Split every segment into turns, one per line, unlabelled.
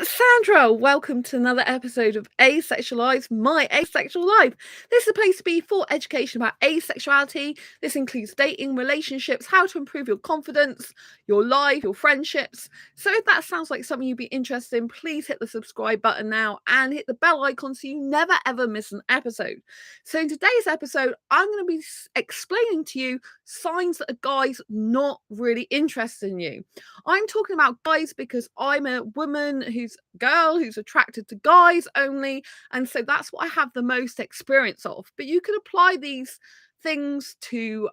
it's Sandra. Welcome to another episode of Asexualise, my asexual life. This is a place to be for education about asexuality. This includes dating, relationships, how to improve your confidence, your life, your friendships. So if that sounds like something you'd be interested in, please hit the subscribe button now and hit the bell icon so you never ever miss an episode. So in today's episode, I'm going to be explaining to you signs that a guy's not really interested in you. I'm talking about guys because I'm a woman who's a girl who's attracted to guys only, and so that's what I have the most experience of. But you can apply these things to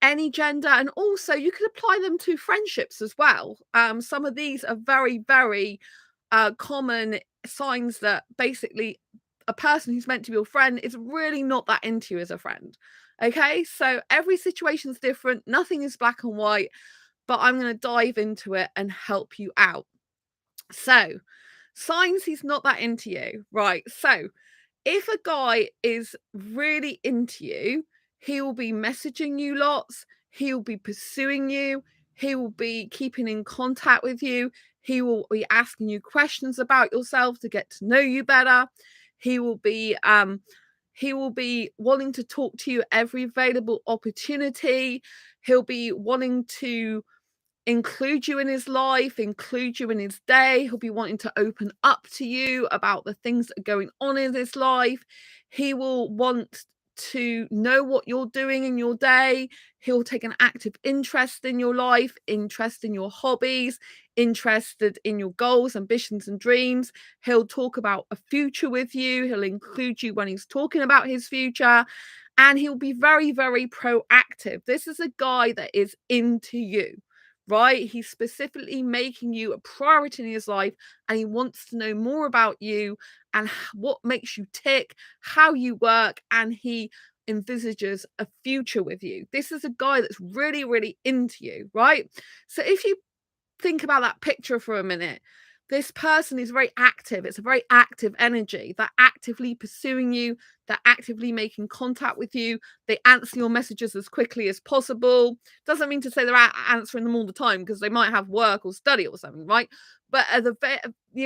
any gender, and also you can apply them to friendships as well. Some of these are very common signs that basically a person who's meant to be your friend is really not that into you as a friend. Okay, so every situation's different, nothing is black and white, but I'm going to dive into it and help you out. So, signs he's not that into you, right? So, if a guy is really into you, he will be messaging you lots, he'll be pursuing you, he will be keeping in contact with you, he will be asking you questions about yourself to get to know you better. He will be wanting to talk to you every available opportunity. He'll be wanting to include you in his life, include you in his day. He'll be wanting to open up to you about the things that are going on in his life. He will want to know what you're doing in your day. He'll take an active interest in your life, interest in your hobbies, interested in your goals, ambitions, and dreams. He'll talk about a future with you. He'll include you when he's talking about his future. And he'll be very proactive. This is a guy that is into you, right? He's specifically making you a priority in his life, and he wants to know more about you and what makes you tick, how you work, and he envisages a future with you. This is a guy that's really into you, right? So if you think about that picture for a minute, this person is very active. It's a very active energy. They're actively pursuing you. They're actively making contact with you. They answer your messages as quickly as possible. Doesn't mean to say they're answering them all the time, because they might have work or study or something, right? But at the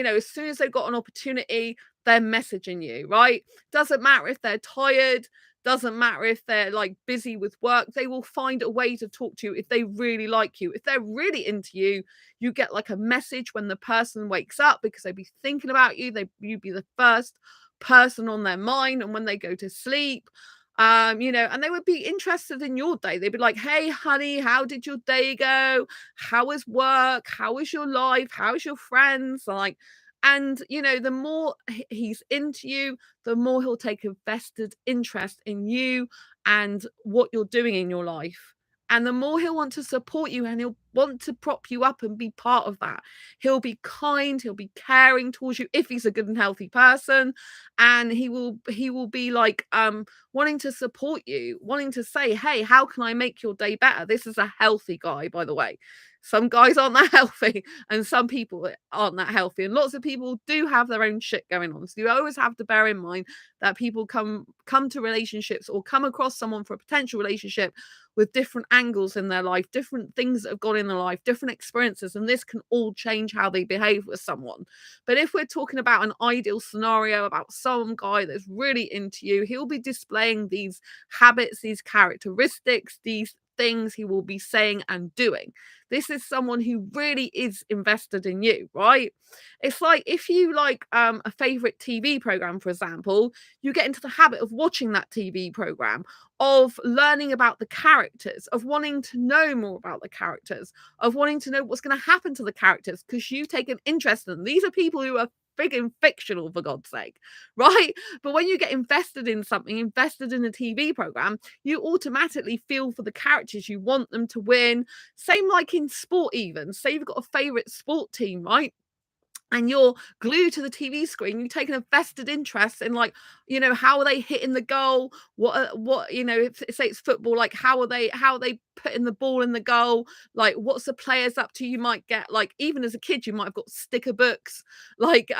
as soon as they've got an opportunity, they're messaging you, right? Doesn't matter if they're tired. Doesn't matter if they're like busy with work. They will find a way to talk to you if they really like you. If they're really into you, you get like a message when the person wakes up, because they'd be thinking about you. You'd be the first person on their mind, and when they go to sleep, and they would be interested in your day. They'd be like, hey honey, how did your day go? How was work? How was your life? How's your friends? The more he's into you, the more he'll take a vested interest in you and what you're doing in your life. And the more he'll want to support you, and he'll want to prop you up and be part of that. He'll be kind, he'll be caring towards you if he's a good and healthy person. And he will be like wanting to support you, wanting to say, hey, how can I make your day better? This is a healthy guy, by the way. Some guys aren't that healthy, and some people aren't that healthy, and lots of people do have their own shit going on. So you always have to bear in mind that people come to relationships or come across someone for a potential relationship with different angles in their life, different things that have gone in their life, different experiences, and this can all change how they behave with someone. But if we're talking about an ideal scenario about some guy that's really into you, he'll be displaying these habits, these characteristics, these things he will be saying and doing. This is someone who really is invested in you, right? It's like if you like a favorite TV program, for example, you get into the habit of watching that TV program, of learning about the characters, of wanting to know more about the characters, of wanting to know what's going to happen to the characters, because you take an interest in them. These are people who are friggin' fictional, for God's sake, right? But when you get invested in something, invested in a TV program, you automatically feel for the characters. You want them to win. Same like in sport, even. Say you've got a favorite sport team, right? And you're glued to the TV screen, you take an vested interest in, like, how are they hitting the goal? If say it's football, like how are they putting the ball in the goal? Like, what's the players up to? You might get, like, even as a kid, you might have got sticker books, like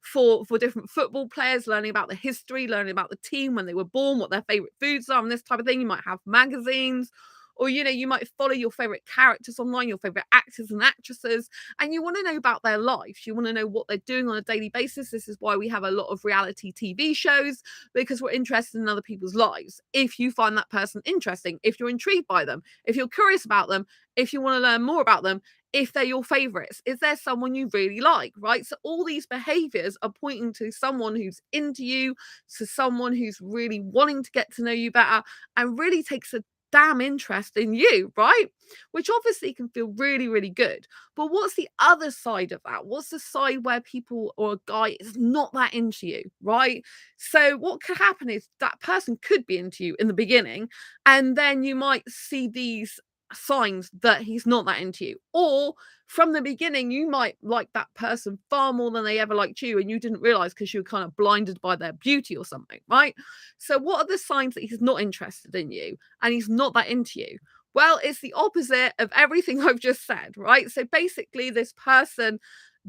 for different football players, learning about the history, learning about the team when they were born, what their favorite foods are, and this type of thing. You might have magazines, Or, you might follow your favorite characters online, your favorite actors and actresses, and you want to know about their lives. You want to know what they're doing on a daily basis. This is why we have a lot of reality TV shows, because we're interested in other people's lives. If you find that person interesting, if you're intrigued by them, if you're curious about them, if you want to learn more about them, if they're your favorites, is there someone you really like, right? So all these behaviors are pointing to someone who's into you, to someone who's really wanting to get to know you better and really takes a damn interest in you, right? Which obviously can feel really, really good. But what's the other side of that? What's the side where people or a guy is not that into you, right? So what could happen is that person could be into you in the beginning, and then you might see these signs that he's not that into you. Or from the beginning, you might like that person far more than they ever liked you, and you didn't realize because you were kind of blinded by their beauty or something, right? So, what are the signs that he's not interested in you and he's not that into you? Well, it's the opposite of everything I've just said, right? So, basically, this person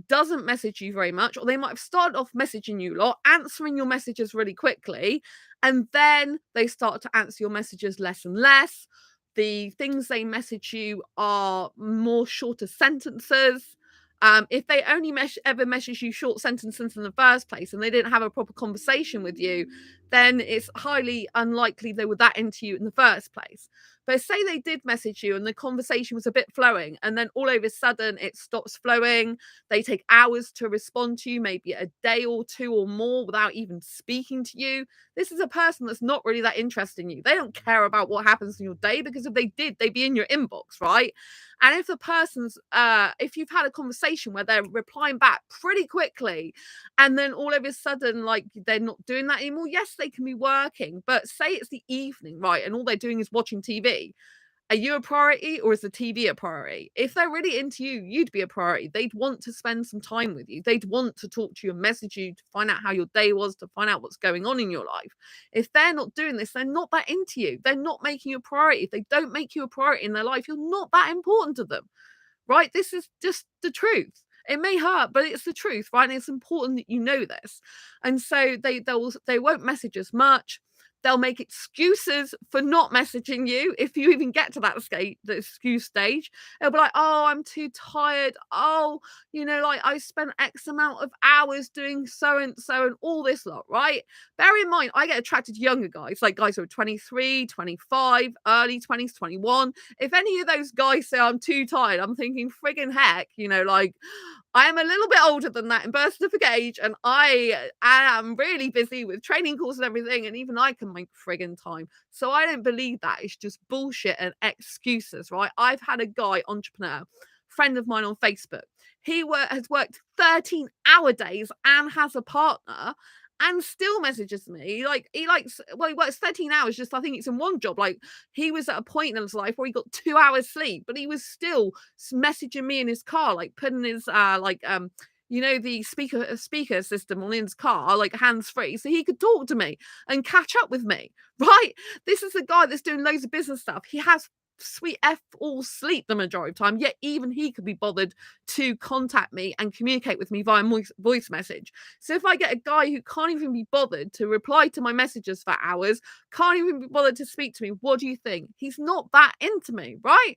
doesn't message you very much, or they might have started off messaging you a lot, answering your messages really quickly, and then they start to answer your messages less and less. The things they message you are more shorter sentences. If they only ever message you short sentences in the first place and they didn't have a proper conversation with you, then it's highly unlikely they were that into you in the first place. But say they did message you and the conversation was a bit flowing, and then all of a sudden it stops flowing. They take hours to respond to you, maybe a day or two or more without even speaking to you. This is a person that's not really that interested in you. They don't care about what happens in your day, because if they did, they'd be in your inbox, right? And if the person's, if you've had a conversation where they're replying back pretty quickly, and then all of a sudden, like, they're not doing that anymore, yes, they can be working, but say it's the evening, right? And all they're doing is watching TV. Are you a priority, or is the TV a priority? If they're really into you, you'd be a priority. They'd want to spend some time with you. They'd want to talk to you and message you to find out how your day was, to find out what's going on in your life. If they're not doing this, they're not that into you. They're not making you a priority. If they don't make you a priority in their life, you're not that important to them, right? This is just the truth. It may hurt, but it's the truth, right? And it's important that you know this. And so they won't message as much. They'll make excuses for not messaging you if you even get to that the excuse stage. They'll be like, "Oh, I'm too tired. Oh, like, I spent X amount of hours doing so and so and all this lot," right? Bear in mind, I get attracted to younger guys, like guys who are 23, 25, early 20s, 21. If any of those guys say I'm too tired, I'm thinking, friggin' heck, like, I am a little bit older than that in birth certificate age, and I am really busy with training courses and everything, and even I can make friggin' time. So I don't believe that. It's just bullshit and excuses, right? I've had a guy, entrepreneur, friend of mine on Facebook. He has worked 13-hour days and has a partner, and still messages me. Like, he works 13 hours, just I think it's in one job. Like, he was at a point in his life where he got 2 hours sleep, but he was still messaging me in his car, like putting his the speaker system on his car, like hands free, so he could talk to me and catch up with me, right? This is a guy that's doing loads of business stuff. He has sweet F all sleep the majority of the time, yet even he could be bothered to contact me and communicate with me via voice message. So if I get a guy who can't even be bothered to reply to my messages for hours, can't even be bothered to speak to me, what do you think? He's not that into me, right?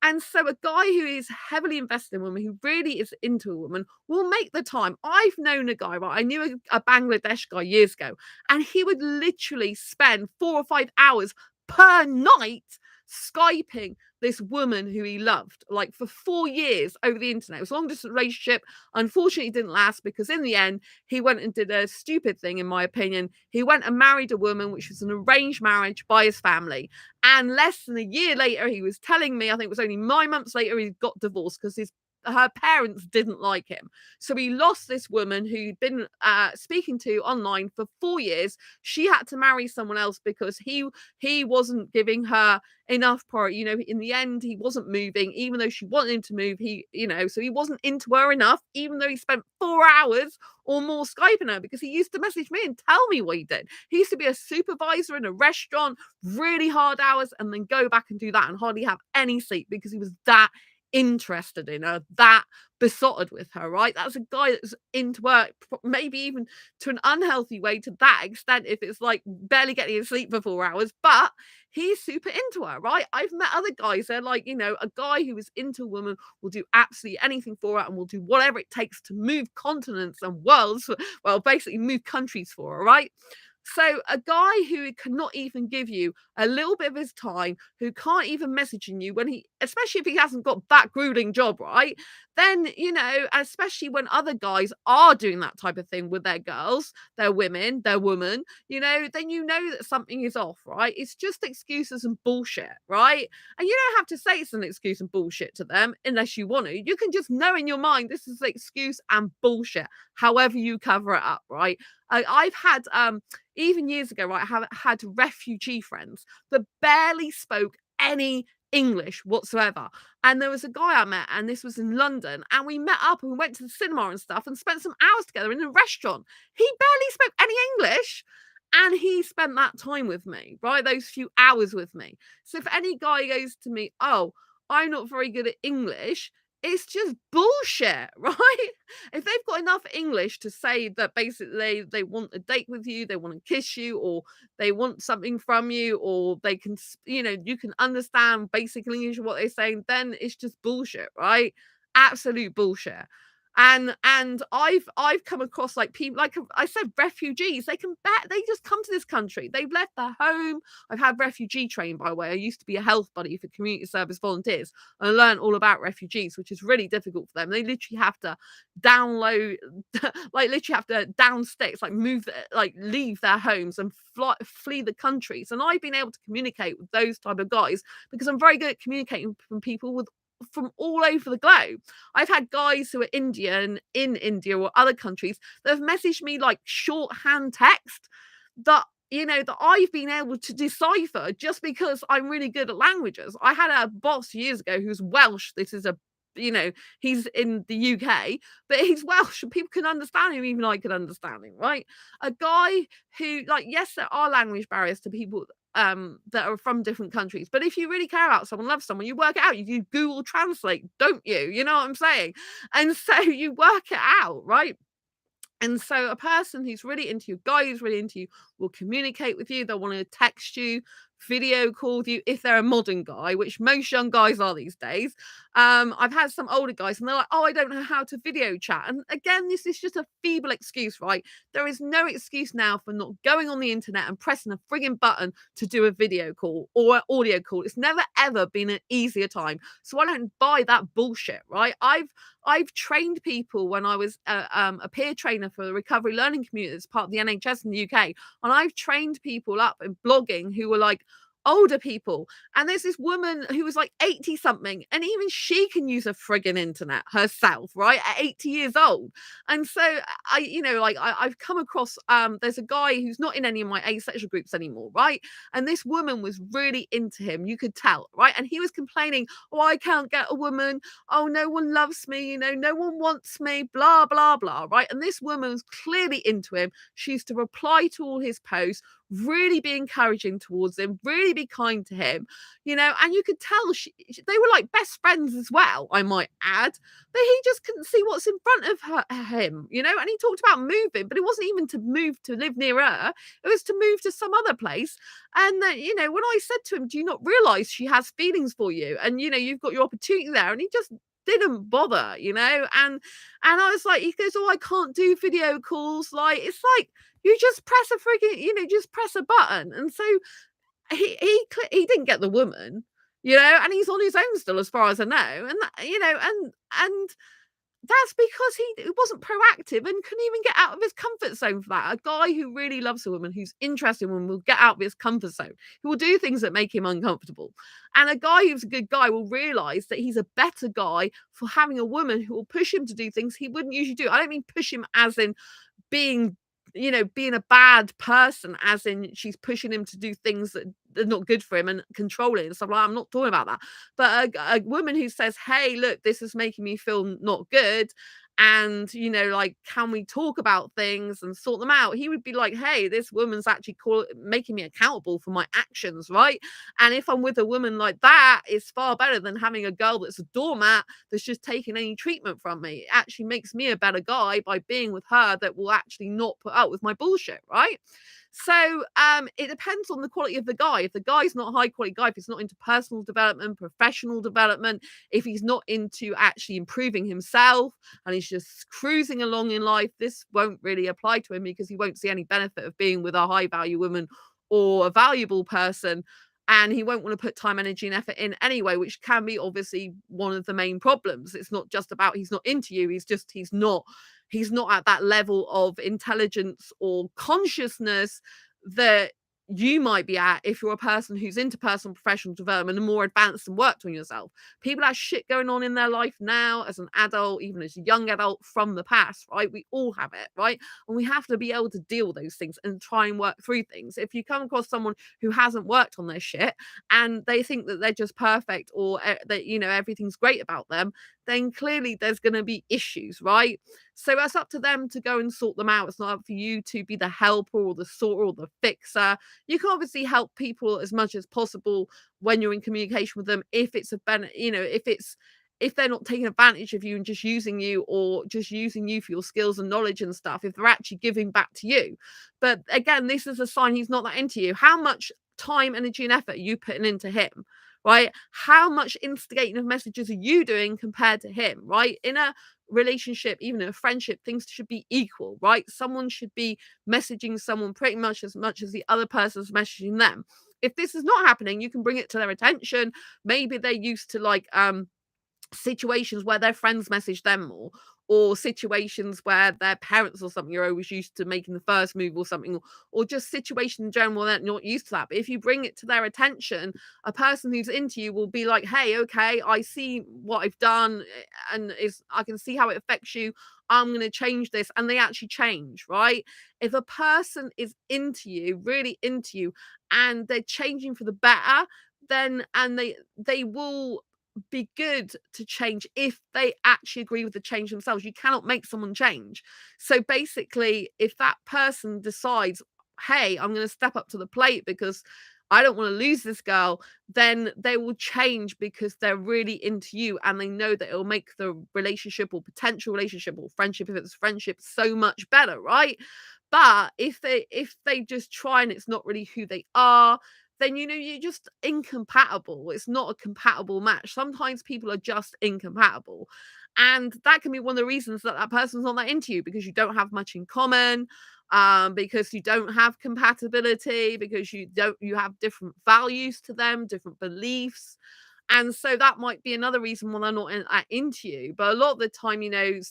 And so a guy who is heavily invested in women, who really is into a woman, will make the time. I've known a guy, right? I knew a Bangladesh guy years ago, and he would literally spend 4 or 5 hours per night Skyping this woman who he loved, like, for 4 years over the internet. It was a long distance relationship. Unfortunately, it didn't last, because in the end, he went and did a stupid thing, in my opinion. He went and married a woman, which was an arranged marriage by his family. And less than a year later, he was telling me, I think it was only 9 months later, he got divorced because her parents didn't like him. So he lost this woman who he'd been speaking to online for 4 years. She had to marry someone else because he wasn't giving her enough priority. In the end, he wasn't moving, even though she wanted him to move. So he wasn't into her enough, even though he spent 4 hours or more Skyping her, because he used to message me and tell me what he did. He used to be a supervisor in a restaurant, really hard hours, and then go back and do that and hardly have any sleep, because he was that interested in her, that besotted with her, right? That's a guy that's into her, maybe even to an unhealthy way to that extent, if it's like barely getting his sleep for 4 hours, but he's super into her, right? I've met other guys, they're like, a guy who is into a woman will do absolutely anything for her and will do whatever it takes to move continents and worlds, well, basically move countries for her, right? So a guy who cannot even give you a little bit of his time, who can't even message you when he, especially if he hasn't got that grueling job, right? Then, especially when other guys are doing that type of thing with their girls, their women, their woman, then you know that something is off, right? It's just excuses and bullshit, right? And you don't have to say it's an excuse and bullshit to them unless you want to. You can just know in your mind this is an excuse and bullshit, however you cover it up, right? I've had even years ago, right, I have had refugee friends that barely spoke any English whatsoever. And there was a guy I met, and this was in London, and we met up and we went to the cinema and stuff and spent some hours together in a restaurant. He barely spoke any English. And he spent that time with me, right? Those few hours with me. So if any guy goes to me, oh, I'm not very good at English, it's just bullshit, right? If they've got enough English to say that basically they want a date with you, they want to kiss you, or they want something from you, or they can, you can understand basic English what they're saying, then it's just bullshit, right? Absolute bullshit. And I've come across like people, like I said, refugees. They just come to this country. They've left their home. I've had refugee training, by the way. I used to be a health buddy for community service volunteers, and I learned all about refugees, which is really difficult for them. They literally have to download, like literally have to down sticks, like leave their homes and flee the countries. And I've been able to communicate with those type of guys because I'm very good at communicating from people from all over the globe. I've had guys who are Indian in India or other countries that have messaged me like shorthand text that that I've been able to decipher just because I'm really good at languages. I had a boss years ago who's Welsh. This is a he's in the UK, but he's Welsh and people can understand him, even I can understand him, right? A guy who, like, yes, there are language barriers to people that are from different countries, but if you really care about someone, love someone, you work it out. You do Google Translate, don't you? You know what I'm saying? And so you work it out, right? And so a person who's really into you, a guy who's really into you, will communicate with you. They'll want to text you, video call you if they're a modern guy, which most young guys are these days. I've had some older guys and they're like, oh, I don't know how to video chat. And again, this is just a feeble excuse, right? There is no excuse now for not going on the internet and pressing a frigging button to do a video call or an audio call. It's never ever been an easier time. So I don't buy that bullshit, right? I've trained people when I was a peer trainer for the recovery learning community that's part of the NHS in the UK. And I've trained people up in blogging who were like older people. And there's this woman who was like 80 something, and even she can use a friggin' internet herself, right? At 80 years old. And so I've come across there's a guy who's not in any of my asexual groups anymore, right? And this woman was really into him. You could tell, right? And he was complaining, oh, I can't get a woman. Oh, no one loves me, no one wants me, blah, blah, blah, right? And this woman was clearly into him. She used to reply to all his posts, really be encouraging towards him, really be kind to him, and you could tell they were like best friends as well, I might add, but he just couldn't see what's in front of him, and he talked about moving, but it wasn't even to move to live near her, it was to move to some other place. And when I said to him, do you not realize she has feelings for you, and you've got your opportunity there, and he just didn't bother, and I was like, he goes, oh, I can't do video calls, like, it's like, you just press a freaking, just press a button. And so he didn't get the woman, and he's on his own still, as far as I know. And that, and that's because he wasn't proactive and couldn't even get out of his comfort zone for that. A guy who really loves a woman, who's interested in a woman, will get out of his comfort zone. He will do things that make him uncomfortable. And a guy who's a good guy will realize that he's a better guy for having a woman who will push him to do things he wouldn't usually do. I don't mean push him as in being being a bad person, as in she's pushing him to do things that are not good for him and controlling and stuff like that. I'm not talking about that. But a woman who says, hey, look, this is making me feel not good. and like, can we talk about things and sort them out? He would be like, hey, this woman's actually making me accountable for my actions, right? And if I'm with a woman like that, it's far better than having a girl that's a doormat that's just taking any treatment from me. It actually makes me a better guy by being with her that will actually not put up with my bullshit, right? So it depends on the quality of the guy. If the guy's not a high quality guy, if he's not into personal development, professional development, if he's not into actually improving himself and he's just cruising along in life, this won't really apply to him because he won't see any benefit of being with a high value woman or a valuable person. And he won't want to put time, energy, and effort in anyway, which can be obviously one of the main problems. It's not just about he's not into you, he's not at that level of intelligence or consciousness that you might be at if you're a person who's into personal professional development and more advanced and worked on yourself. People have shit going on in their life now as an adult, even as a young adult from the past, right? We all have it, right? And we have to be able to deal with those things and try and work through things. If you come across someone who hasn't worked on their shit and they think that they're just perfect or that everything's great about them, then clearly there's going to be issues, right? So it's up to them to go and sort them out. It's not up for you to be the helper or the sorter or the fixer. You can obviously help people as much as possible when you're in communication with them if it's if they're not taking advantage of you and just using you or just using you for your skills and knowledge and stuff, if they're actually giving back to you. But again, this is a sign he's not that into you. How much time, energy, and effort are you putting into him? Right? How much instigating of messages are you doing compared to him? Right? In a relationship, even in a friendship, things should be equal, right? Someone should be messaging someone pretty much as the other person's messaging them. If this is not happening, you can bring it to their attention. Maybe they're used to like situations where their friends message them more, or situations where their parents or something are always used to making the first move or something, or just situations in general they're not used to that. But if you bring it to their attention, a person who's into you will be like, hey, okay, I see what I've done, and I can see how it affects you. I'm going to change this, and they actually change, right? If a person is into you, really into you, and they're changing for the better, then and they will be good to change if they actually agree with the change themselves. You cannot make someone change. So basically, if that person decides, hey, I'm going to step up to the plate because I don't want to lose this girl, then they will change because they're really into you and they know that it'll make the relationship or potential relationship or friendship, if it's friendship, so much better, right? But if they just try and it's not really who they are, then you're just incompatible. It's not a compatible match. Sometimes people are just incompatible. And that can be one of the reasons that that person's not that into you, because you don't have much in common, because you don't have compatibility, because you have different values to them, different beliefs. And so that might be another reason why they're not into you. But a lot of the time,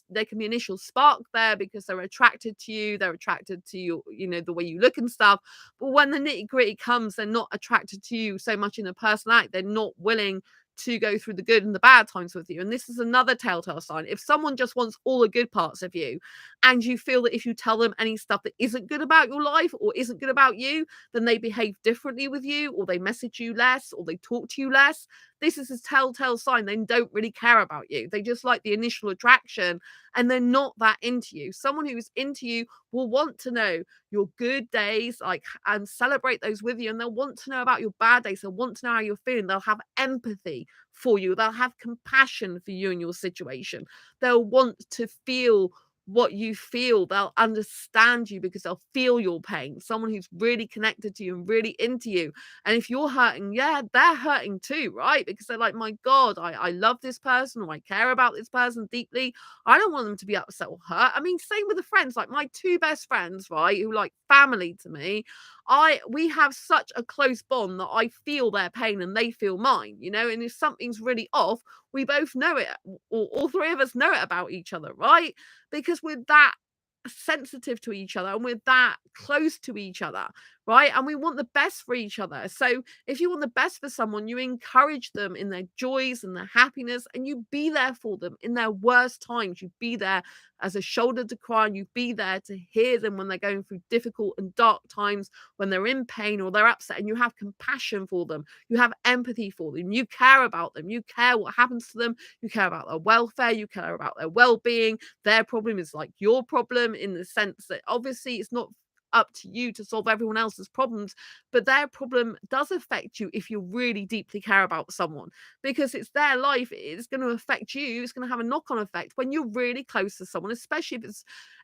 there can be initial spark there because they're attracted to you. They're attracted to you, the way you look and stuff. But when the nitty gritty comes, they're not attracted to you so much in a personality. They're not willing to go through the good and the bad times with you. And this is another telltale sign. If someone just wants all the good parts of you and you feel that if you tell them any stuff that isn't good about your life or isn't good about you, then they behave differently with you, or they message you less, or they talk to you less, this is a telltale sign they don't really care about you. They just like the initial attraction and they're not that into you. Someone who's into you will want to know your good days, like, and celebrate those with you. And they'll want to know about your bad days. They'll want to know how you're feeling. They'll have empathy for you. They'll have compassion for you and your situation. They'll want to feel what you feel. They'll understand you because they'll feel your pain. Someone who's really connected to you and really into you. And if you're hurting, yeah, they're hurting too, right? Because they're like, my God, I love this person, or I care about this person deeply. I don't want them to be upset or hurt. I mean, same with the friends, like my two best friends, right? Who like family to me. We have such a close bond that I feel their pain and they feel mine, and if something's really off, we both know it, or all three of us know it about each other, right? Because we're that sensitive to each other and we're that close to each other, right? And we want the best for each other. So if you want the best for someone, you encourage them in their joys and their happiness, and you be there for them in their worst times. You be there as a shoulder to cry on. You be there to hear them when they're going through difficult and dark times, when they're in pain or they're upset, and you have compassion for them. You have empathy for them. You care about them. You care what happens to them. You care about their welfare. You care about their well-being. Their problem is like your problem, in the sense that obviously it's not up to you to solve everyone else's problems, but their problem does affect you if you really deeply care about someone, because it's their life. It's going to affect you. It's going to have a knock-on effect when you're really close to someone, especially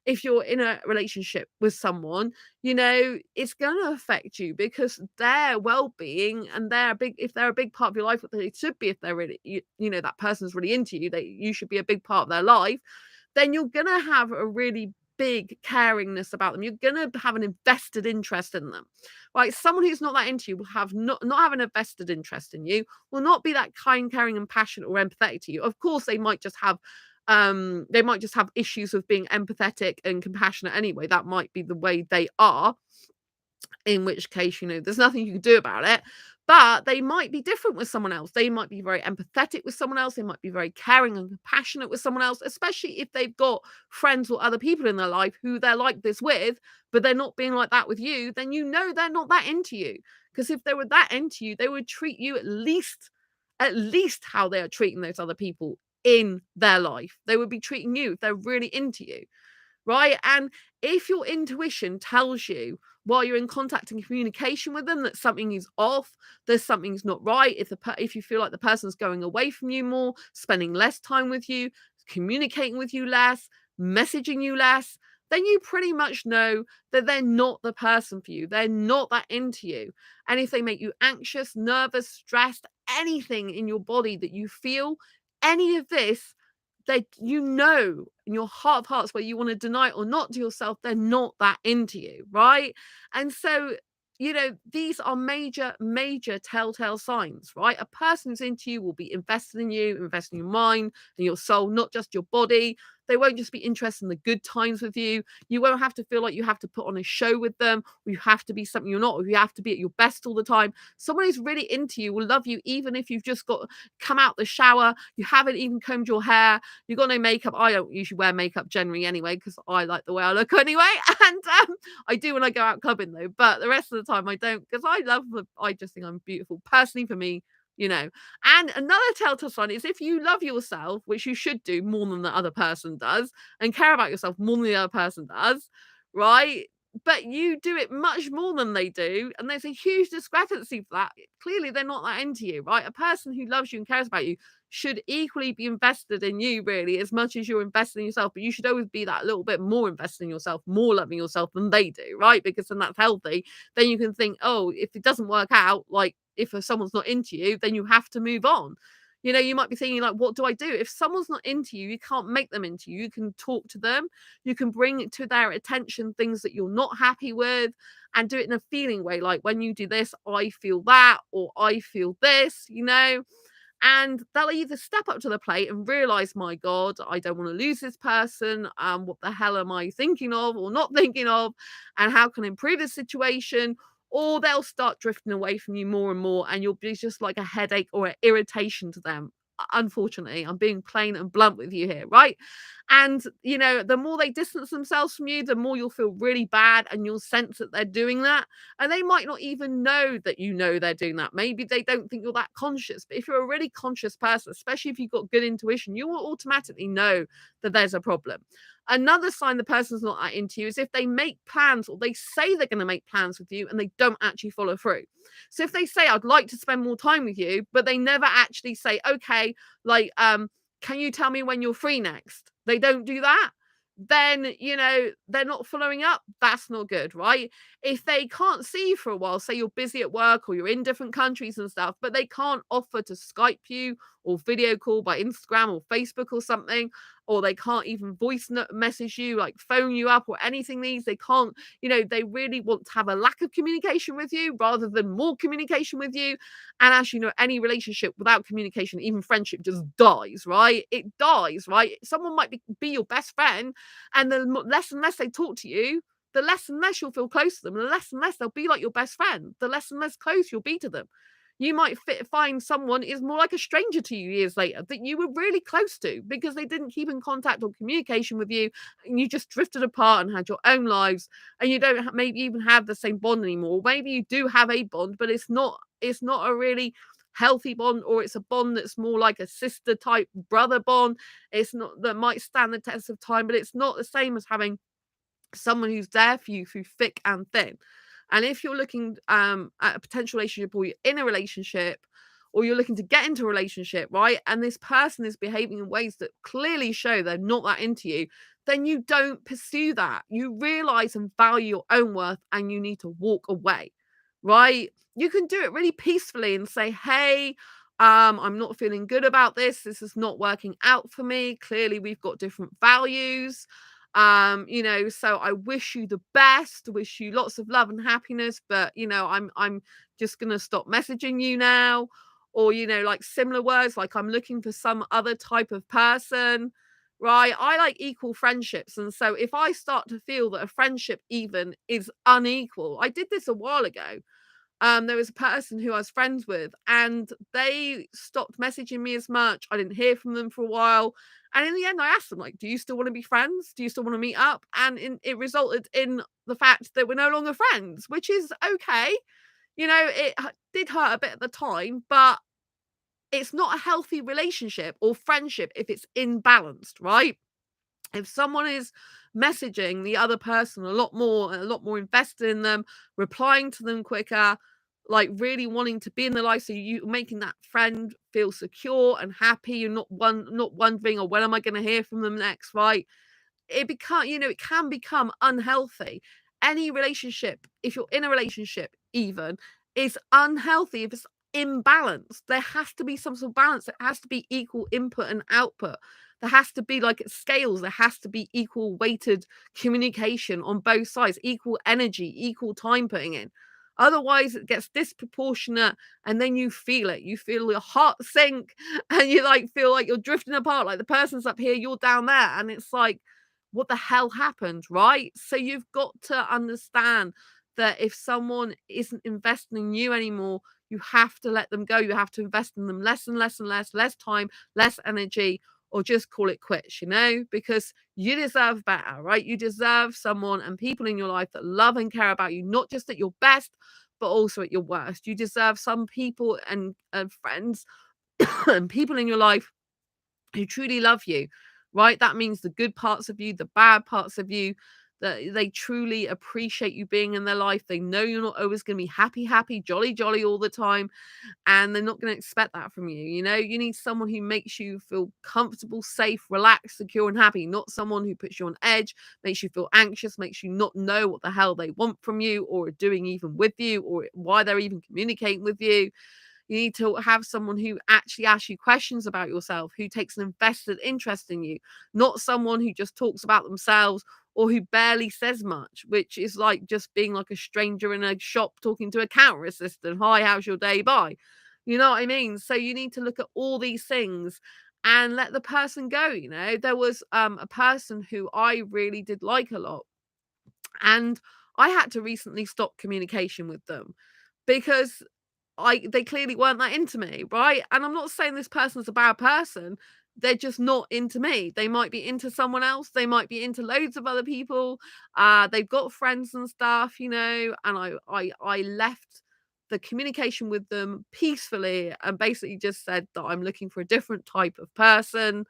if you're in a relationship with someone. It's going to affect you, because their well-being and if they're a big part of your life, what they should be, if they're really, that person's really into you, you should be a big part of their life. Then you're going to have a really big caringness about them. You're going to have an invested interest in them, right? Someone who's not that into you will have not have an invested interest in you, will not be that kind, caring, and passionate or empathetic to you. Of course, they might just have issues with being empathetic and compassionate anyway. That might be the way they are, in which case, there's nothing you can do about it. But they might be different with someone else. They might be very empathetic with someone else. They might be very caring and compassionate with someone else, especially if they've got friends or other people in their life who they're like this with, but they're not being like that with you. Then they're not that into you. Because if they were that into you, they would treat you at least how they are treating those other people in their life. They would be treating you if they're really into you, right? And if your intuition tells you while you're in contact and communication with them that something is off, there's something's not right, if you feel like the person's going away from you more, spending less time with you, communicating with you less, messaging you less, then you pretty much know that they're not the person for you. They're not that into you. And if they make you anxious, nervous, stressed, anything in your body that you feel, any of this, in your heart of hearts, where you want to deny it or not to yourself, they're not that into you, right? And so, these are major, major telltale signs, right? A person who's into you will be invested in you, invested in your mind and your soul, not just your body. They won't just be interested in the good times with you. You won't have to feel like you have to put on a show with them, or you have to be something you're not, or you have to be at your best all the time. Someone who's really into you will love you even if you've just got come out the shower, you haven't even combed your hair, you've got no makeup. I don't usually wear makeup generally anyway, because I like the way I look anyway. And I do when I go out clubbing though, but the rest of the time I don't, because I just think I'm beautiful. Personally, for me, you know. And another telltale sign is if you love yourself, which you should do more than the other person does, and care about yourself more than the other person does, right? But you do it much more than they do, and there's a huge discrepancy for that. Clearly, they're not that into you, right? A person who loves you and cares about you should equally be invested in you, really, as much as you're invested in yourself. But you should always be that little bit more invested in yourself, more loving yourself than they do, right? Because then that's healthy. Then you can think, oh, if it doesn't work out, like if someone's not into you, then you have to move on. You might be thinking, like, what do I do? If someone's not into you, you can't make them into you. You can talk to them. You can bring to their attention things that you're not happy with, and do it in a feeling way. Like, when you do this, I feel that, or I feel this. And they'll either step up to the plate and realize, my God, I don't want to lose this person. What the hell am I thinking of or not thinking of? And how can I improve the situation? Or they'll start drifting away from you more and more, and you'll be just like a headache or an irritation to them. Unfortunately, I'm being plain and blunt with you here, right? And, the more they distance themselves from you, the more you'll feel really bad, and you'll sense that they're doing that. And they might not even know that they're doing that. Maybe they don't think you're that conscious. But if you're a really conscious person, especially if you've got good intuition, you will automatically know that there's a problem. Another sign the person's not that into you is if they make plans, or they say they're going to make plans with you, and they don't actually follow through. So if they say, I'd like to spend more time with you, but they never actually say, okay, like, can you tell me when you're free next? They don't do that. Then, they're not following up. That's not good, right? If they can't see you for a while, say you're busy at work or you're in different countries and stuff, but they can't offer to Skype you or video call by Instagram or Facebook or something, or they can't even message you, like phone you up or anything, they can't, they really want to have a lack of communication with you rather than more communication with you. And as you know, any relationship without communication, even friendship, just dies, right? It dies, right? Someone might be your best friend, and the less and less they talk to you, the less and less you'll feel close to them, and the less and less they'll be like your best friend, the less and less close you'll be to them. You might find someone is more like a stranger to you years later that you were really close to because they didn't keep in contact or communication with you, and you just drifted apart and had your own lives, and you don't maybe even have the same bond anymore. Maybe you do have a bond, but it's not a really healthy bond, or it's a bond that's more like a sister type brother bond. It's not that might stand the test of time, but it's not the same as having someone who's there for you through thick and thin. And if you're looking at a potential relationship, or you're in a relationship, or you're looking to get into a relationship, right? And this person is behaving in ways that clearly show they're not that into you, then you don't pursue that. You realize and value your own worth, and you need to walk away, right? You can do it really peacefully and say, hey, I'm not feeling good about this. This is not working out for me. Clearly, we've got different values. So I wish you the best, wish you lots of love and happiness, but I'm just gonna stop messaging you now. Or like similar words, like I'm looking for some other type of person, right? I like equal friendships, and so if I start to feel that a friendship even is unequal, I did this a while ago. There was a person who I was friends with, and they stopped messaging me as much. I didn't hear from them for a while. And in the end, I asked them, like, do you still want to be friends? Do you still want to meet up? And it resulted in the fact that we're no longer friends, which is okay. It did hurt a bit at the time, but it's not a healthy relationship or friendship if it's imbalanced, right? If someone is messaging the other person a lot more invested in them, replying to them quicker, like really wanting to be in their life, so you making that friend feel secure and happy. You're not wondering, oh, when am I going to hear from them next, right? It can become unhealthy. Any relationship, if you're in a relationship even, is unhealthy if it's imbalanced. There has to be some sort of balance. There has to be equal input and output. There has to be like scales. There has to be equal weighted communication on both sides, equal energy, equal time putting in. Otherwise, it gets disproportionate, and then you feel it. You feel your heart sink, and you feel like you're drifting apart. Like the person's up here, you're down there, and it's like, what the hell happened, right? So you've got to understand that if someone isn't investing in you anymore, you have to let them go. You have to invest in them less and less and less time, less energy, or just call it quits, because you deserve better, right? You deserve someone and people in your life that love and care about you, not just at your best, but also at your worst. You deserve some people and friends and people in your life who truly love you, right? That means the good parts of you, the bad parts of you, that they truly appreciate you being in their life. They know you're not always going to be happy, happy, jolly, jolly all the time, and they're not going to expect that from you. You need someone who makes you feel comfortable, safe, relaxed, secure, and happy, not someone who puts you on edge, makes you feel anxious, makes you not know what the hell they want from you or are doing even with you, or why they're even communicating with you. You need to have someone who actually asks you questions about yourself, who takes an invested interest in you, not someone who just talks about themselves or who barely says much, which is like just being like a stranger in a shop talking to a counter assistant. Hi, how's your day? Bye. You know what I mean? So you need to look at all these things and let the person go. There was a person who I really did like a lot, and I had to recently stop communication with them because they clearly weren't that into me, right? And I'm not saying this person's a bad person. They're just not into me. They might be into someone else. They might be into loads of other people. They've got friends and stuff, and I left the communication with them peacefully and basically just said that I'm looking for a different type of person,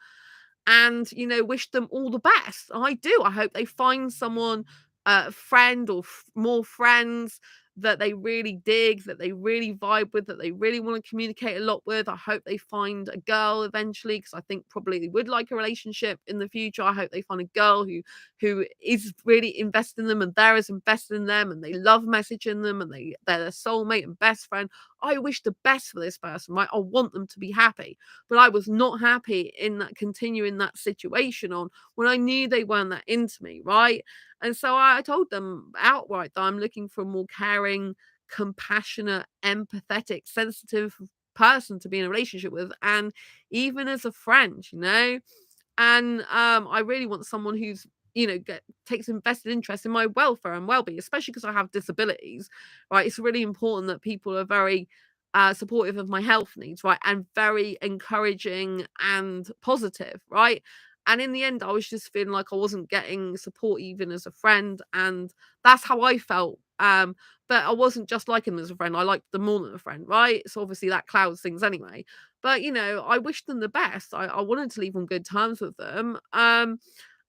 and wish them all the best. I do. I hope they find someone, a friend or more friends that they really dig, that they really vibe with, that they really want to communicate a lot with. I hope they find a girl eventually, because I think probably they would like a relationship in the future. I hope they find a girl who is really invested in them, and they're as invested in them, and they love messaging them, and they're their soulmate and best friend. I wish the best for this person, right? I want them to be happy, but I was not happy in that continuing that situation on when I knew they weren't that into me, right? And so I told them outright that I'm looking for a more caring, compassionate, empathetic, sensitive person to be in a relationship with, and even as a friend. And I really want someone who's takes invested interest in my welfare and well-being, especially because I have disabilities, right? It's really important that people are very supportive of my health needs, right? And very encouraging and positive, right? And in the end, I was just feeling like I wasn't getting support even as a friend, and that's how I felt. But I wasn't just liking them as a friend. I liked them more than a friend, right? So obviously that clouds things anyway. But I wished them the best. I wanted to leave on good terms with them.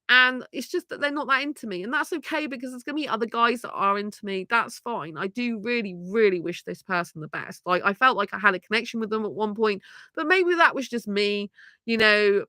And it's just that they're not that into me, and that's okay because there's gonna be other guys that are into me. That's fine. I do really, really wish this person the best. Like, I felt like I had a connection with them at one point, but maybe that was just me,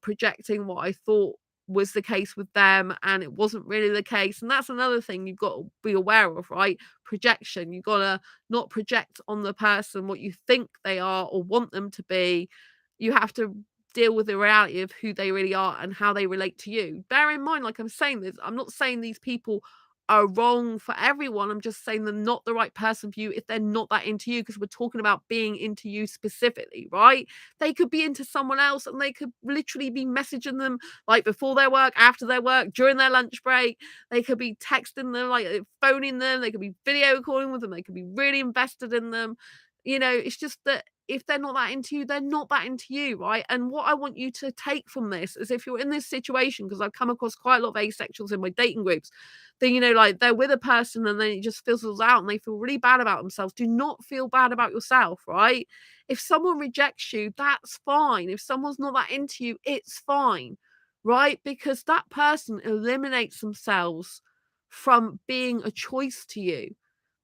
projecting what I thought was the case with them, and it wasn't really the case. And that's another thing you've got to be aware of, right? Projection. You've gotta not project on the person what you think they are or want them to be. You have to deal with the reality of who they really are and how they relate to you. Bear in mind, like I'm saying this, I'm not saying these people are wrong for everyone. I'm just saying they're not the right person for you if they're not that into you, because we're talking about being into you specifically, right? They could be into someone else and they could literally be messaging them like before their work, after their work, during their lunch break. They could be texting them, like phoning them, they could be video calling with them, they could be really invested in them. It's just that if they're not that into you, they're not that into you, right? And what I want you to take from this is, if you're in this situation, because I've come across quite a lot of asexuals in my dating groups, then like they're with a person and then it just fizzles out and they feel really bad about themselves. Do not feel bad about yourself, right? If someone rejects you, that's fine. If someone's not that into you, it's fine, right? Because that person eliminates themselves from being a choice to you.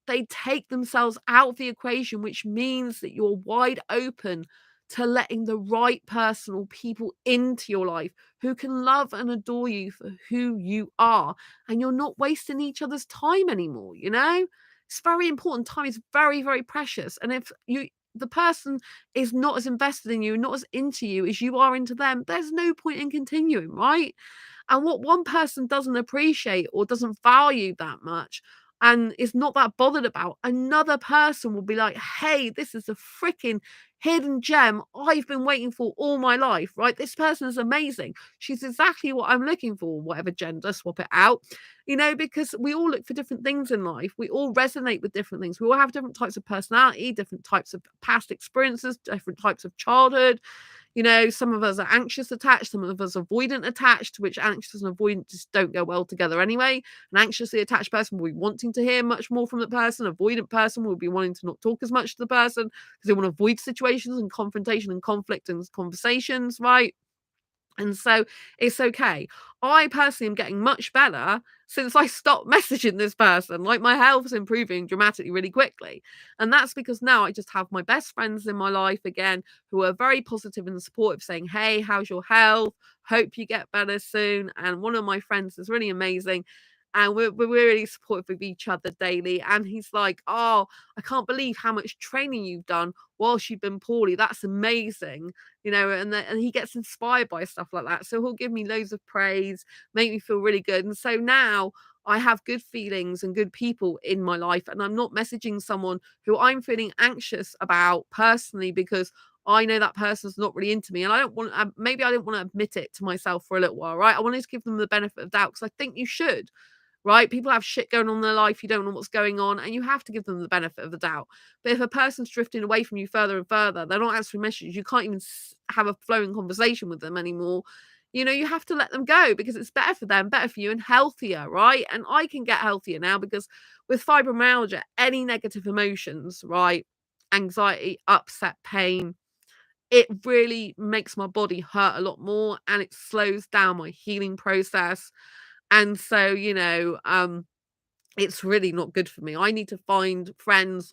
They take themselves out of the equation, which means that you're wide open to letting the right person or people into your life who can love and adore you for who you are. And you're not wasting each other's time anymore. It's very important. Time is very, very precious. And if the person is not as invested in you, not as into you as you are into them, there's no point in continuing, right? And what one person doesn't appreciate or doesn't value that much and is not that bothered about, another person will be like, hey, this is a freaking hidden gem I've been waiting for all my life, right? This person is amazing. She's exactly what I'm looking for, whatever gender, swap it out, because we all look for different things in life. We all resonate with different things. We all have different types of personality, different types of past experiences, different types of childhood. Some of us are anxious attached, some of us are avoidant attached, which anxious and avoidant just don't go well together anyway. An anxiously attached person will be wanting to hear much more from the person. Avoidant person will be wanting to not talk as much to the person because they want to avoid situations and confrontation and conflict and conversations, right? And so it's okay. I personally am getting much better since I stopped messaging this person. Like, my health's improving dramatically really quickly. And that's because now I just have my best friends in my life again who are very positive and supportive, saying, hey, how's your health? Hope you get better soon. And one of my friends is really amazing. And we're really supportive of each other daily. And he's like, oh, I can't believe how much training you've done whilst you've been poorly. That's amazing. And he gets inspired by stuff like that. So he'll give me loads of praise, make me feel really good. And so now I have good feelings and good people in my life, and I'm not messaging someone who I'm feeling anxious about personally because I know that person's not really into me, and I don't want. Maybe I didn't want to admit it to myself for a little while, right? I wanted to give them the benefit of doubt because I think you should. Right? People have shit going on in their life. You don't know what's going on, and you have to give them the benefit of the doubt. But if a person's drifting away from you further and further, they're not answering messages. You can't even have a flowing conversation with them anymore. You have to let them go because it's better for them, better for you, and healthier, right? And I can get healthier now because with fibromyalgia, any negative emotions, right? Anxiety, upset, pain, it really makes my body hurt a lot more and it slows down my healing process. And so, it's really not good for me. I need to find friends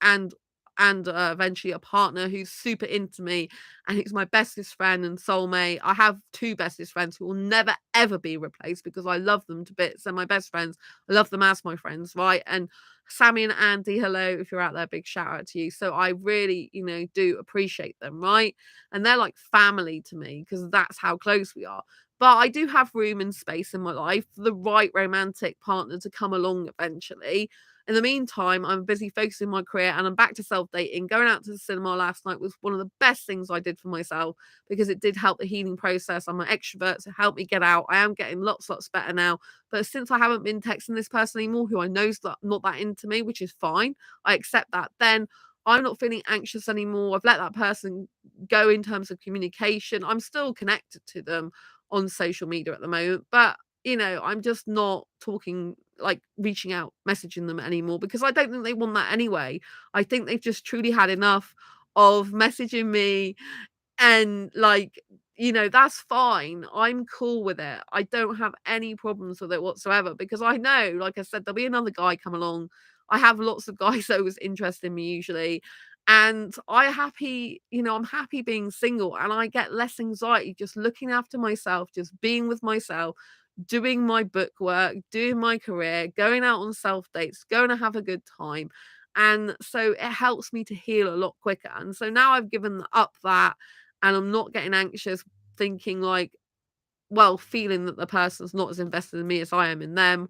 and eventually a partner who's super into me and who's my bestest friend and soulmate. I have two bestest friends who will never ever be replaced because I love them to bits. And my best friends, I love them as my friends, right? And Sammy and Andy, hello, if you're out there, big shout out to you. So I really, do appreciate them, right? And they're like family to me because that's how close we are. But I do have room and space in my life for the right romantic partner to come along eventually. In the meantime, I'm busy focusing on my career and I'm back to self-dating. Going out to the cinema last night was one of the best things I did for myself because it did help the healing process. I'm an extrovert, so it helped me get out. I am getting lots better now. But since I haven't been texting this person anymore, who I know is not that into me, which is fine, I accept that. Then I'm not feeling anxious anymore. I've let that person go in terms of communication. I'm still connected to them on social media at the moment, but I'm just not talking, like reaching out, messaging them anymore because I don't think they want that anyway. I think they've just truly had enough of messaging me and that's fine. I'm cool with it. I don't have any problems with it whatsoever because I know, like I said, there'll be another guy come along. I have lots of guys that was interested in me usually. And I'm happy being single and I get less anxiety just looking after myself, just being with myself, doing my book work, doing my career, going out on self dates, going to have a good time. And so it helps me to heal a lot quicker. And so now I've given up that and I'm not getting anxious thinking feeling that the person's not as invested in me as I am in them,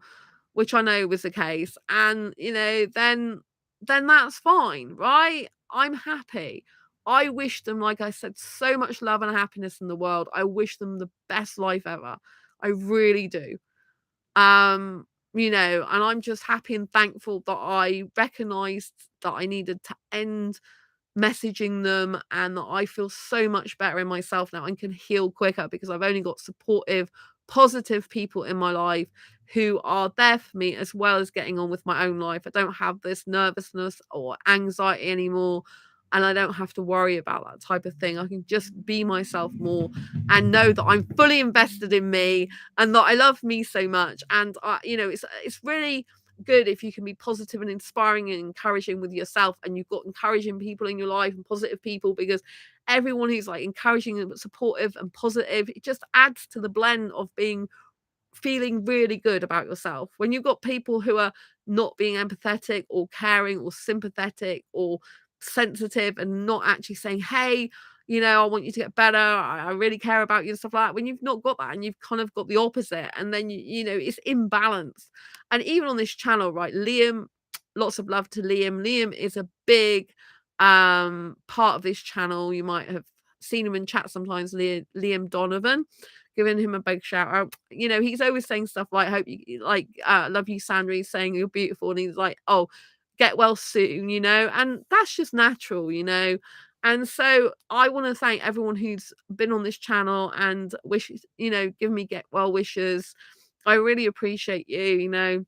which I know was the case. And, then that's fine, right? I'm happy. I wish them, like I said, so much love and happiness in the world. I wish them the best life ever. I really do. And I'm just happy and thankful that I recognized that I needed to end messaging them and that I feel so much better in myself now and can heal quicker because I've only got supportive, positive people in my life who are there for me as well as getting on with my own life. I don't have this nervousness or anxiety anymore. And I don't have to worry about that type of thing. I can just be myself more and know that I'm fully invested in me and that I love me so much. And it's really good if you can be positive and inspiring and encouraging with yourself and you've got encouraging people in your life and positive people because everyone who's like encouraging and supportive and positive, it just adds to the blend of feeling really good about yourself. When you've got people who are not being empathetic or caring or sympathetic or sensitive and not actually saying, hey, I want you to get better. I really care about you and stuff like that. When you've not got that and you've kind of got the opposite, and then it's imbalanced. And even on this channel, right, Liam, lots of love to Liam. Liam is a big part of this channel. You might have seen him in chat sometimes, Liam Donovan, giving him a big shout out. He's always saying stuff like, hope you love you, Sandra. He's saying you're beautiful. And he's like, oh, get well soon, and that's just natural. And so I want to thank everyone who's been on this channel and wishes, give me get well wishes. I really appreciate you.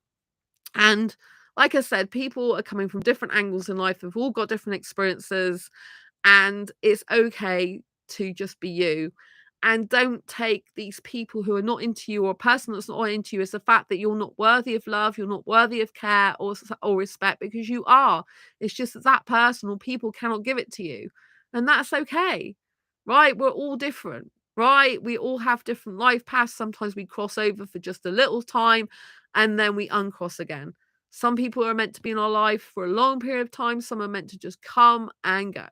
And like I said, people are coming from different angles in life. We've all got different experiences and it's okay to just be you. And don't take these people who are not into you or a person that's not into you as the fact that you're not worthy of love, you're not worthy of care or respect, because you are. It's just that person or people cannot give it to you. And that's okay, right? We're all different, right? We all have different life paths. Sometimes we cross over for just a little time and then we uncross again. Some people are meant to be in our life for a long period of time. Some are meant to just come and go.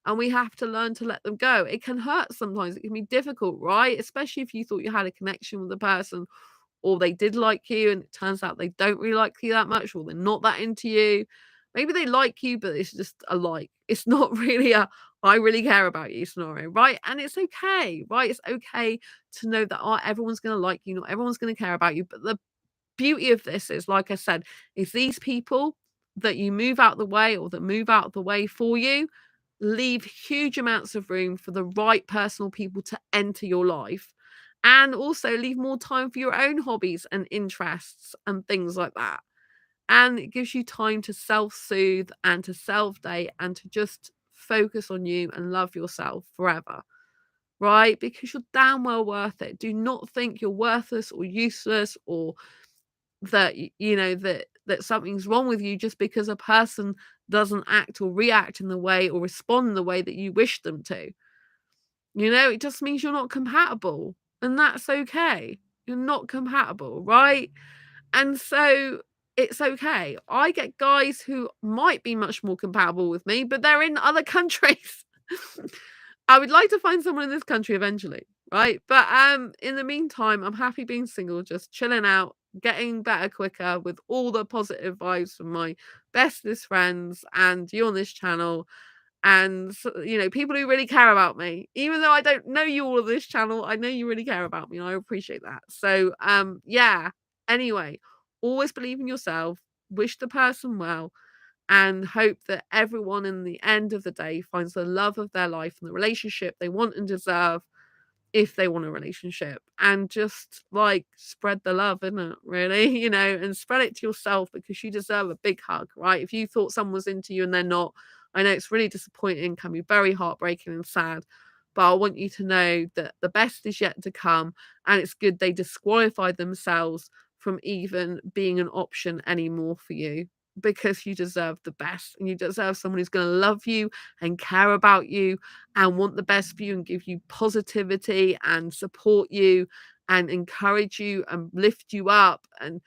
And we have to learn to let them go. It can hurt sometimes. It can be difficult, right? Especially if you thought you had a connection with the person or they did like you and it turns out they don't really like you that much or they're not that into you. Maybe they like you, but it's just a like. It's not really a I really care about you scenario, right? And it's okay, right? It's okay to know that everyone's going to like you, not everyone's going to care about you. But the beauty of this is, like I said, is these people that you move out the way or that move out the way for you leave huge amounts of room for the right personal people to enter your life and also leave more time for your own hobbies and interests and things like that. And it gives you time to self-soothe and to self-date and to just focus on you and love yourself forever, right? Because you're damn well worth it. Do not think you're worthless or useless or that that something's wrong with you just because a person doesn't act or react in the way or respond in the way that you wish them to. It just means you're not compatible, and that's okay. You're not compatible, right? And so it's okay. I get guys who might be much more compatible with me, but they're in other countries. I would like to find someone in this country eventually, right? But in the meantime, I'm happy being single, just chilling out, getting better quicker with all the positive vibes from my bestest friends and you on this channel. And people who really care about me, even though I don't know you all of this channel, I know you really care about me, and I appreciate that. So yeah, anyway, always believe in yourself, wish the person well, and hope that everyone in the end of the day finds the love of their life and the relationship they want and deserve, if they want a relationship. And just like spread the love, isn't it, really? And spread it to yourself, because you deserve a big hug, right? If you thought someone was into you and they're not, I know it's really disappointing, can be very heartbreaking and sad, but I want you to know that the best is yet to come. And it's good they disqualified themselves from even being an option anymore for you, because you deserve the best, and you deserve someone who's going to love you and care about you and want the best for you and give you positivity and support you and encourage you and lift you up and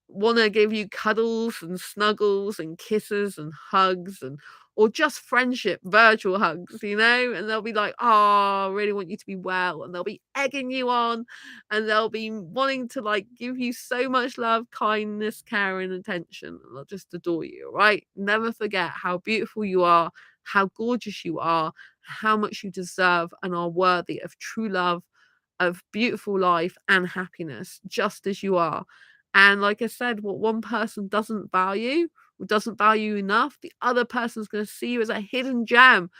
want to give you cuddles and snuggles and kisses and hugs, and or just friendship, virtual hugs, and they'll be like, oh, I really want you to be well, and they'll be egging you on, and they'll be wanting to like give you so much love, kindness, care, and attention, and they'll just adore you. All right, never forget how beautiful you are, how gorgeous you are, how much you deserve and are worthy of true love, of beautiful life and happiness, just as you are. And like I said, what one person doesn't value, or doesn't value enough, the other person's going to see you as a hidden gem.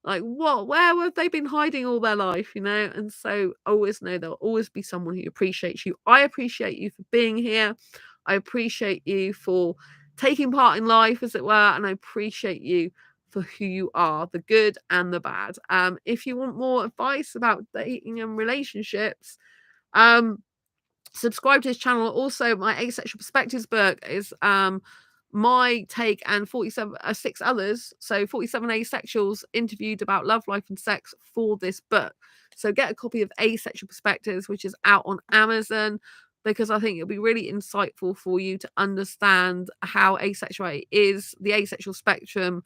Like, what? Where have they been hiding all their life, And so always know there'll always be someone who appreciates you. I appreciate you for being here. I appreciate you for taking part in life, as it were. And I appreciate you for who you are, the good and the bad. If you want more advice about dating and relationships, subscribe to his channel. Also, my Asexual Perspectives book is my take and 47 6 others, so 47 asexuals interviewed about love, life and sex for this book. So get a copy of Asexual Perspectives, which is out on Amazon, because I think it'll be really insightful for you to understand how asexuality is, the asexual spectrum,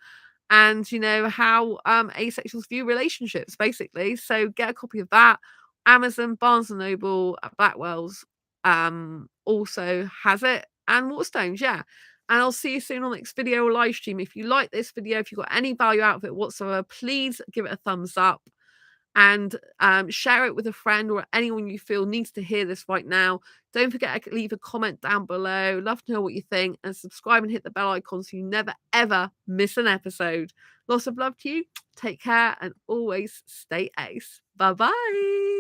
and how asexuals view relationships, basically. So get a copy of that. Amazon, Barnes and Noble, Blackwell's also has it, and Waterstones, yeah. And I'll see you soon on the next video or live stream. If you like this video, if you got any value out of it whatsoever, please give it a thumbs up and share it with a friend or anyone you feel needs to hear this right now. Don't forget to leave a comment down below. Love to know what you think, and subscribe and hit the bell icon so you never ever miss an episode. Lots of love to you. Take care and always stay ace. Bye bye.